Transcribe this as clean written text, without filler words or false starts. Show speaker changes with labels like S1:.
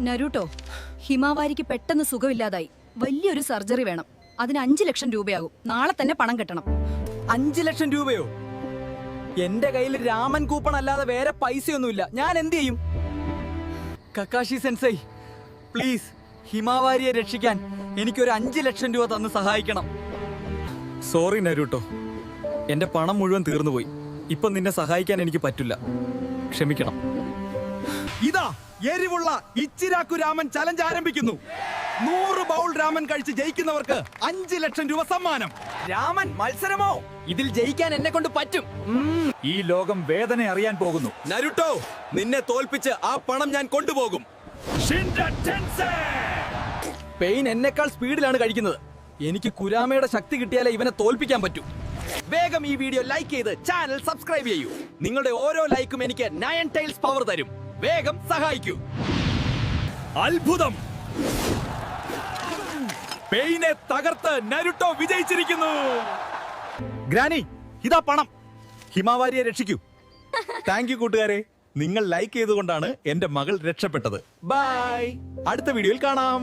S1: നരൂട്ടോ, ഹിമാവാരിക്ക് പെട്ടെന്ന് സുഖമില്ലാതായി. വലിയൊരു സർജറി വേണം. അതിന് 5 ലക്ഷം രൂപയാകും. നാളെ തന്നെ പണം കെട്ടണം.
S2: 5 ലക്ഷം രൂപയോ? എന്റെ കയ്യിൽ രാമൻ കൂപ്പൺ അല്ലാതെ വേറെ പൈസയൊന്നുമില്ല. ഞാൻ എന്ത് ചെയ്യും? കക്കാഷി സെൻസൈ, പ്ലീസ് ഹിമാവാരിയെ രക്ഷിക്കാൻ എനിക്കൊരു 5 ലക്ഷം രൂപ തന്ന് സഹായിക്കണം. സോറി നരൂട്ടോ, എന്റെ പണം മുഴുവൻ തീർന്നുപോയി. ഇപ്പൊ നിന്നെ സഹായിക്കാൻ എനിക്ക് പറ്റില്ല. ക്ഷമിക്കണം.
S3: ഇതാ എരിവുള്ള ഇച്ചിരാക്കു രാമൻ ചലഞ്ച് ആരംഭിക്കുന്നു. 100 ബൗൾ രാമൻ കഴിച്ച് ജയിക്കുന്നവർക്ക് 5 ലക്ഷം രൂപ സമ്മാനം.
S2: രാമൻ മത്സരമോ? ഇതിൽ ജയിക്കാൻ എന്നെ കൊണ്ട് പറ്റും.
S3: ഈ ലോകം വേദന അറിയാൻ പോകുന്നു.
S4: നരുട്ടോ, നിന്നെ തോൽപ്പിച്ച് ആ പണം ഞാൻ കൊണ്ടുപോകും.
S2: പെയിൻ എന്നെക്കാൾ സ്പീഡിലാണ് കഴിക്കുന്നത്. എനിക്ക് കുരാമയുടെ ശക്തി കിട്ടിയാലേ ഇവനെ തോൽപ്പിക്കാൻ പറ്റൂ. വേഗം ഈ വീഡിയോ ലൈക്ക് ചെയ്ത് ചാനൽ സബ്സ്ക്രൈബ് ചെയ്യൂ. നിങ്ങളുടെ ഓരോ ലൈക്കും എനിക്ക് 9 ടൈൽസ് പവർ തരും. വേഗം സഹായിക്കൂ.
S3: അത്ഭുതം! പെയിനെ തകർത്ത് നരുട്ടോ വിജയിച്ചിരിക്കുന്നു. ഗ്രാനി, ഇതാ പണം. ഹിമാവാരിയെ രക്ഷിക്കൂ. താങ്ക് യു കൂട്ടുകാരെ. നിങ്ങൾ ലൈക്ക് ചെയ്തുകൊണ്ടാണ് എന്റെ മകൾ രക്ഷപ്പെട്ടത്. ബൈ. അടുത്ത വീഡിയോയിൽ കാണാം.